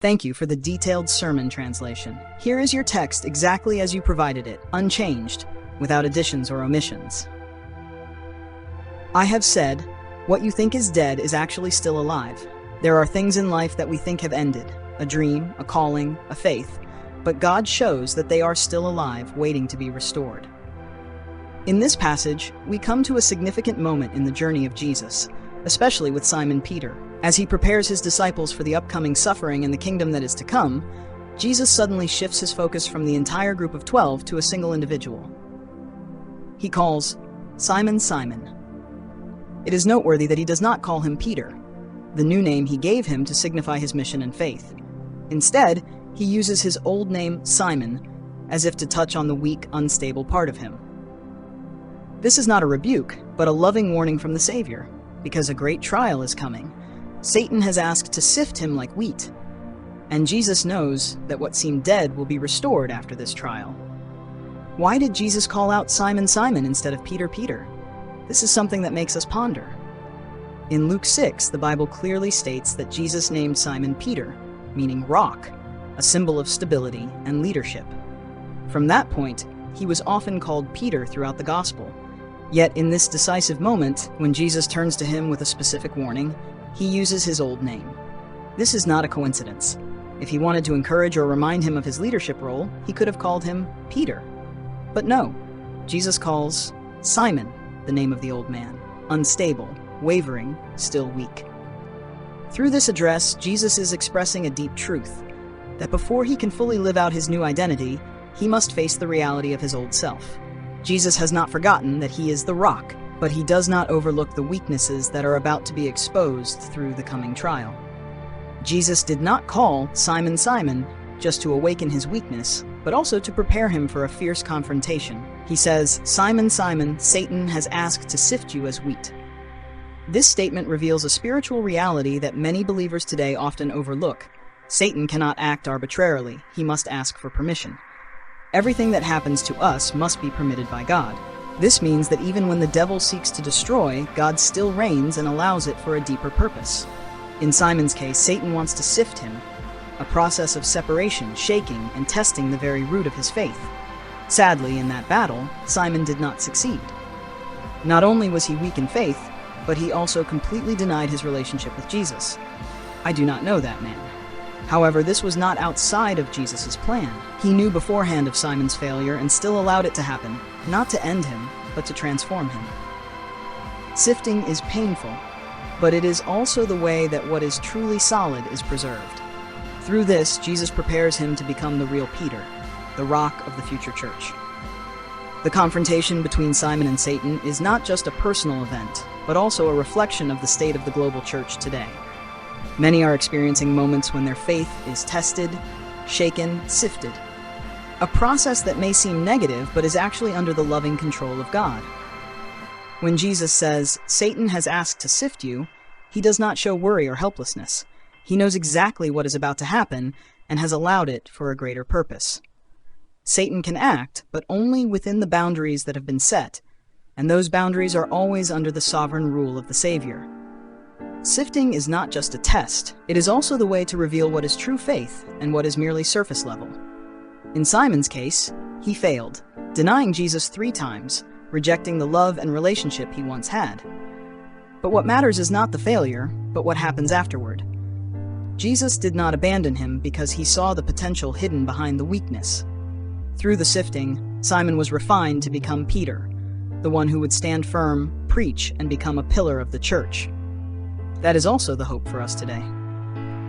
Thank you for the detailed sermon translation. Here is your text exactly as you provided it, unchanged, without additions or omissions. I have said, what you think is dead is actually still alive. There are things in life that we think have ended, a dream, a calling, a faith, but God shows that they are still alive, waiting to be restored. In this passage, we come to a significant moment in the journey of Jesus, especially with Simon Peter. As he prepares his disciples for the upcoming suffering and the kingdom that is to come, Jesus suddenly shifts his focus from the entire group of 12 to a single individual. He calls, Simon, Simon. It is noteworthy that he does not call him Peter, the new name he gave him to signify his mission and faith. Instead, he uses his old name, Simon, as if to touch on the weak, unstable part of him. This is not a rebuke, but a loving warning from the Savior, because a great trial is coming. Satan has asked to sift him like wheat, and Jesus knows that what seemed dead will be restored after this trial. Why did Jesus call out Simon, Simon instead of Peter, Peter? This is something that makes us ponder. In Luke 6, the Bible clearly states that Jesus named Simon Peter, meaning rock, a symbol of stability and leadership. From that point, he was often called Peter throughout the gospel. Yet in this decisive moment, when Jesus turns to him with a specific warning, he uses his old name. This is not a coincidence. If he wanted to encourage or remind him of his leadership role, he could have called him Peter. But no, Jesus calls Simon the name of the old man, unstable, wavering, still weak. Through this address, Jesus is expressing a deep truth, that before he can fully live out his new identity, he must face the reality of his old self. Jesus has not forgotten that he is the rock, but he does not overlook the weaknesses that are about to be exposed through the coming trial. Jesus did not call Simon, Simon just to awaken his weakness, but also to prepare him for a fierce confrontation. He says, Simon, Simon, Satan has asked to sift you as wheat. This statement reveals a spiritual reality that many believers today often overlook. Satan cannot act arbitrarily. He must ask for permission. Everything that happens to us must be permitted by God. This means that even when the devil seeks to destroy, God still reigns and allows it for a deeper purpose. In Simon's case, Satan wants to sift him, a process of separation, shaking, and testing the very root of his faith. Sadly, in that battle, Simon did not succeed. Not only was he weak in faith, but he also completely denied his relationship with Jesus. I do not know that man. However, this was not outside of Jesus' plan. He knew beforehand of Simon's failure and still allowed it to happen, not to end him, but to transform him. Sifting is painful, but it is also the way that what is truly solid is preserved. Through this, Jesus prepares him to become the real Peter, the rock of the future church. The confrontation between Simon and Satan is not just a personal event, but also a reflection of the state of the global church today. Many are experiencing moments when their faith is tested, shaken, sifted. A process that may seem negative, but is actually under the loving control of God. When Jesus says, Satan has asked to sift you, he does not show worry or helplessness. He knows exactly what is about to happen and has allowed it for a greater purpose. Satan can act, but only within the boundaries that have been set, and those boundaries are always under the sovereign rule of the Savior. Sifting is not just a test, it is also the way to reveal what is true faith and what is merely surface level. In Simon's case, he failed, denying Jesus 3 times, rejecting the love and relationship he once had. But what matters is not the failure, but what happens afterward. Jesus did not abandon him because he saw the potential hidden behind the weakness. Through the sifting, Simon was refined to become Peter, the one who would stand firm, preach, and become a pillar of the church. That is also the hope for us today.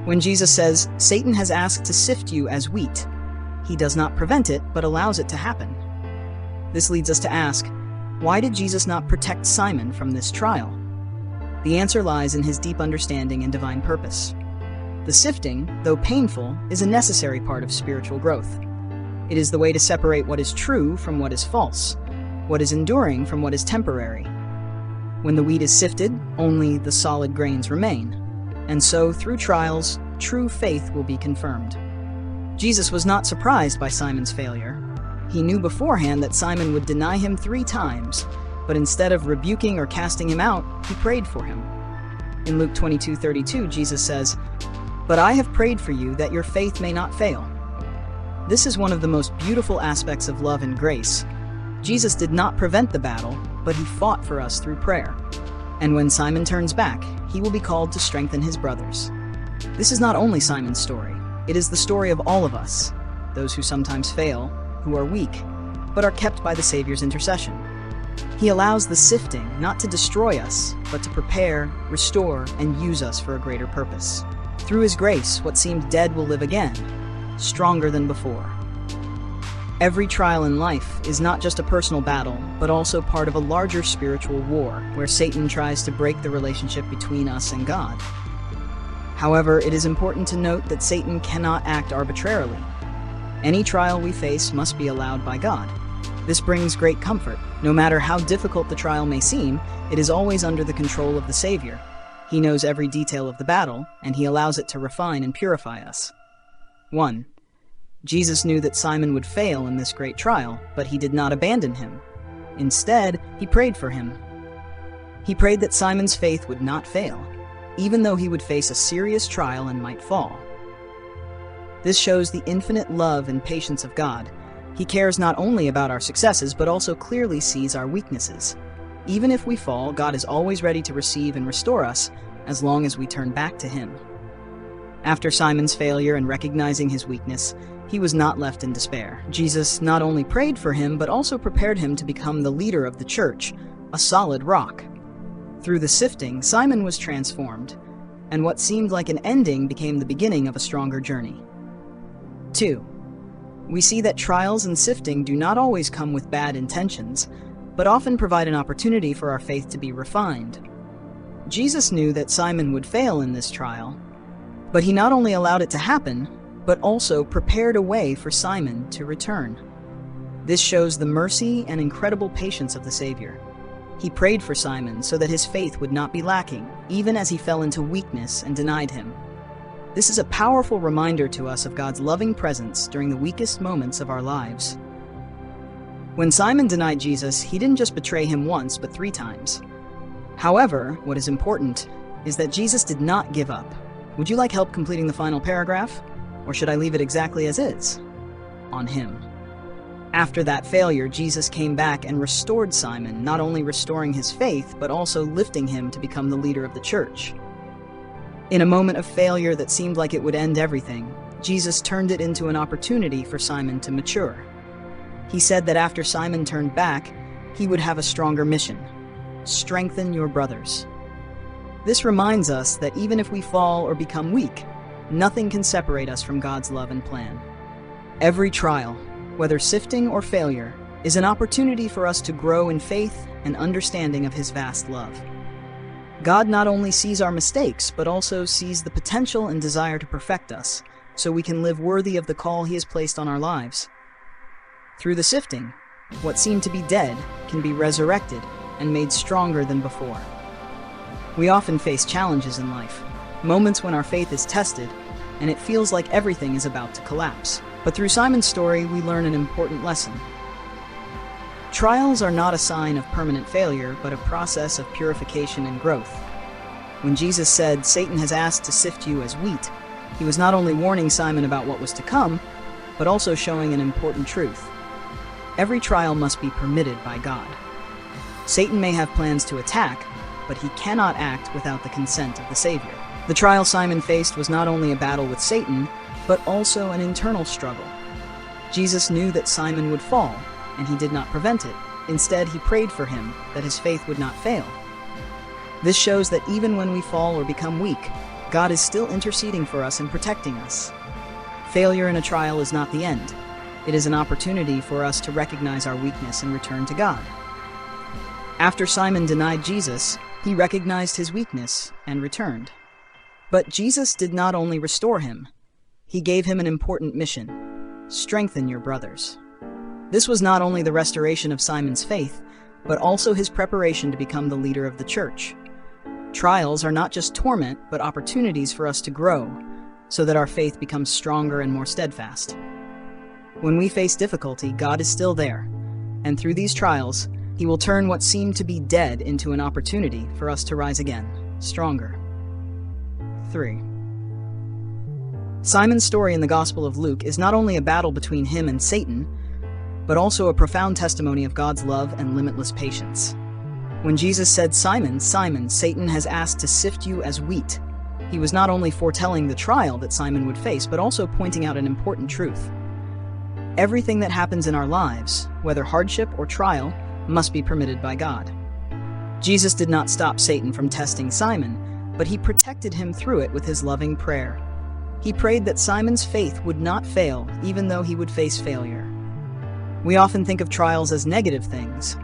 When Jesus says, Satan has asked to sift you as wheat, he does not prevent it, but allows it to happen. This leads us to ask, why did Jesus not protect Simon from this trial? The answer lies in his deep understanding and divine purpose. The sifting, though painful, is a necessary part of spiritual growth. It is the way to separate what is true from what is false, what is enduring from what is temporary. When the wheat is sifted, only the solid grains remain. And so, through trials, true faith will be confirmed. Jesus was not surprised by Simon's failure. He knew beforehand that Simon would deny him 3 times, but instead of rebuking or casting him out, he prayed for him. In Luke 22:32, Jesus says, But I have prayed for you that your faith may not fail. This is one of the most beautiful aspects of love and grace. Jesus did not prevent the battle, but he fought for us through prayer. And when Simon turns back, he will be called to strengthen his brothers. This is not only Simon's story, it is the story of all of us, those who sometimes fail, who are weak, but are kept by the Savior's intercession. He allows the sifting not to destroy us, but to prepare, restore, and use us for a greater purpose. Through his grace, what seemed dead will live again, stronger than before. Every trial in life is not just a personal battle, but also part of a larger spiritual war, where Satan tries to break the relationship between us and God. However, it is important to note that Satan cannot act arbitrarily. Any trial we face must be allowed by God. This brings great comfort. No matter how difficult the trial may seem, it is always under the control of the Savior. He knows every detail of the battle, and he allows it to refine and purify us. 1. Jesus knew that Simon would fail in this great trial, but he did not abandon him. Instead, he prayed for him. He prayed that Simon's faith would not fail, even though he would face a serious trial and might fall. This shows the infinite love and patience of God. He cares not only about our successes, but also clearly sees our weaknesses. Even if we fall, God is always ready to receive and restore us, as long as we turn back to him. After Simon's failure and recognizing his weakness, he was not left in despair. Jesus not only prayed for him, but also prepared him to become the leader of the church, a solid rock. Through the sifting, Simon was transformed, and what seemed like an ending became the beginning of a stronger journey. 2. We see that trials and sifting do not always come with bad intentions, but often provide an opportunity for our faith to be refined. Jesus knew that Simon would fail in this trial, but he not only allowed it to happen, but also prepared a way for Simon to return. This shows the mercy and incredible patience of the Savior. He prayed for Simon so that his faith would not be lacking, even as he fell into weakness and denied him. This is a powerful reminder to us of God's loving presence during the weakest moments of our lives. When Simon denied Jesus, he didn't just betray him once, but 3 times. However, what is important is that Jesus did not give up. Would you like help completing the final paragraph? Or should I leave it exactly as is? On him. After that failure, Jesus came back and restored Simon, not only restoring his faith, but also lifting him to become the leader of the church. In a moment of failure that seemed like it would end everything, Jesus turned it into an opportunity for Simon to mature. He said that after Simon turned back, he would have a stronger mission: strengthen your brothers. This reminds us that even if we fall or become weak, nothing can separate us from God's love and plan. Every trial, whether sifting or failure, is an opportunity for us to grow in faith and understanding of his vast love. God not only sees our mistakes, but also sees the potential and desire to perfect us, so we can live worthy of the call he has placed on our lives. Through the sifting, what seemed to be dead can be resurrected and made stronger than before. We often face challenges in life, moments when our faith is tested, and it feels like everything is about to collapse. But through Simon's story, we learn an important lesson. Trials are not a sign of permanent failure, but a process of purification and growth. When Jesus said, "Satan has asked to sift you as wheat," he was not only warning Simon about what was to come, but also showing an important truth. Every trial must be permitted by God. Satan may have plans to attack, but he cannot act without the consent of the Savior. The trial Simon faced was not only a battle with Satan, but also an internal struggle. Jesus knew that Simon would fall, and he did not prevent it. Instead, he prayed for him, that his faith would not fail. This shows that even when we fall or become weak, God is still interceding for us and protecting us. Failure in a trial is not the end. It is an opportunity for us to recognize our weakness and return to God. After Simon denied Jesus, he recognized his weakness and returned. But Jesus did not only restore him, he gave him an important mission: strengthen your brothers. This was not only the restoration of Simon's faith, but also his preparation to become the leader of the church. Trials are not just torment, but opportunities for us to grow, so that our faith becomes stronger and more steadfast. When we face difficulty, God is still there, and through these trials, he will turn what seemed to be dead into an opportunity for us to rise again, stronger. 3. Simon's story in the Gospel of Luke is not only a battle between him and Satan, but also a profound testimony of God's love and limitless patience. When Jesus said, "Simon, Simon, Satan has asked to sift you as wheat," he was not only foretelling the trial that Simon would face, but also pointing out an important truth. Everything that happens in our lives, whether hardship or trial, must be permitted by God. Jesus did not stop Satan from testing Simon, but he protected him through it with his loving prayer. He prayed that Simon's faith would not fail, even though he would face failure. We often think of trials as negative things,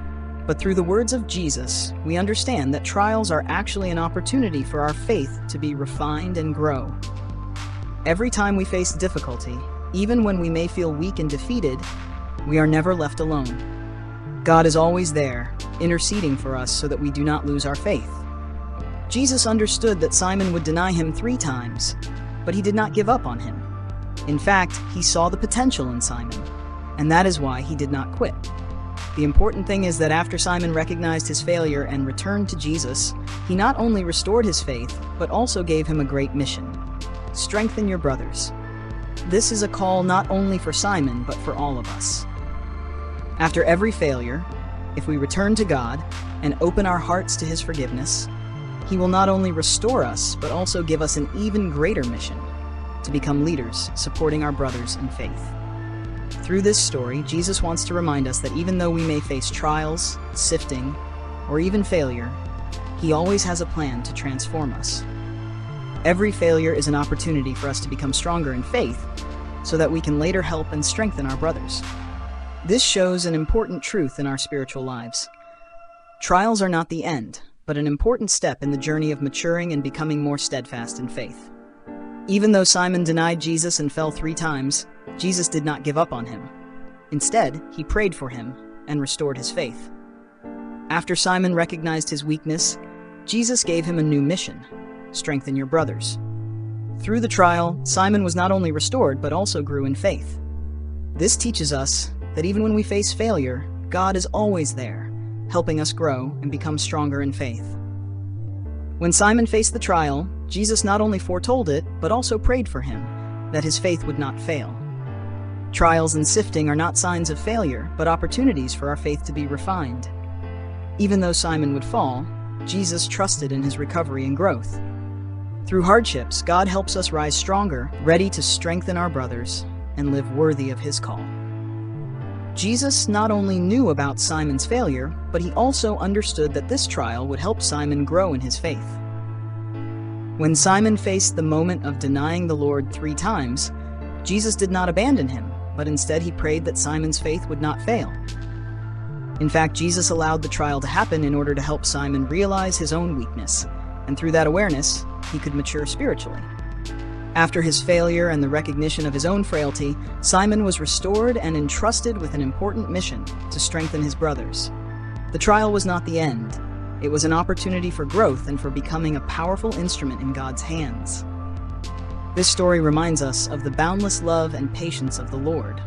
but through the words of Jesus, we understand that trials are actually an opportunity for our faith to be refined and grow. Every time we face difficulty, even when we may feel weak and defeated, we are never left alone. God is always there, interceding for us so that we do not lose our faith. Jesus understood that Simon would deny him 3 times, but he did not give up on him. In fact, he saw the potential in Simon, and that is why he did not quit. The important thing is that after Simon recognized his failure and returned to Jesus, he not only restored his faith, but also gave him a great mission: strengthen your brothers. This is a call not only for Simon, but for all of us. After every failure, if we return to God and open our hearts to his forgiveness, he will not only restore us, but also give us an even greater mission: to become leaders, supporting our brothers in faith. Through this story, Jesus wants to remind us that even though we may face trials, sifting, or even failure, he always has a plan to transform us. Every failure is an opportunity for us to become stronger in faith, so that we can later help and strengthen our brothers. This shows an important truth in our spiritual lives. Trials are not the end, but an important step in the journey of maturing and becoming more steadfast in faith. Even though Simon denied Jesus and fell 3 times, Jesus did not give up on him. Instead, he prayed for him and restored his faith. After Simon recognized his weakness, Jesus gave him a new mission: strengthen your brothers. Through the trial, Simon was not only restored, but also grew in faith. This teaches us that even when we face failure, God is always there, helping us grow and become stronger in faith. When Simon faced the trial, Jesus not only foretold it, but also prayed for him, that his faith would not fail. Trials and sifting are not signs of failure, but opportunities for our faith to be refined. Even though Simon would fall, Jesus trusted in his recovery and growth. Through hardships, God helps us rise stronger, ready to strengthen our brothers and live worthy of his call. Jesus not only knew about Simon's failure, but he also understood that this trial would help Simon grow in his faith. When Simon faced the moment of denying the Lord 3 times, Jesus did not abandon him, but instead he prayed that Simon's faith would not fail. In fact, Jesus allowed the trial to happen in order to help Simon realize his own weakness, and through that awareness, he could mature spiritually. After his failure and the recognition of his own frailty, Simon was restored and entrusted with an important mission: to strengthen his brothers. The trial was not the end. It was an opportunity for growth and for becoming a powerful instrument in God's hands. This story reminds us of the boundless love and patience of the Lord.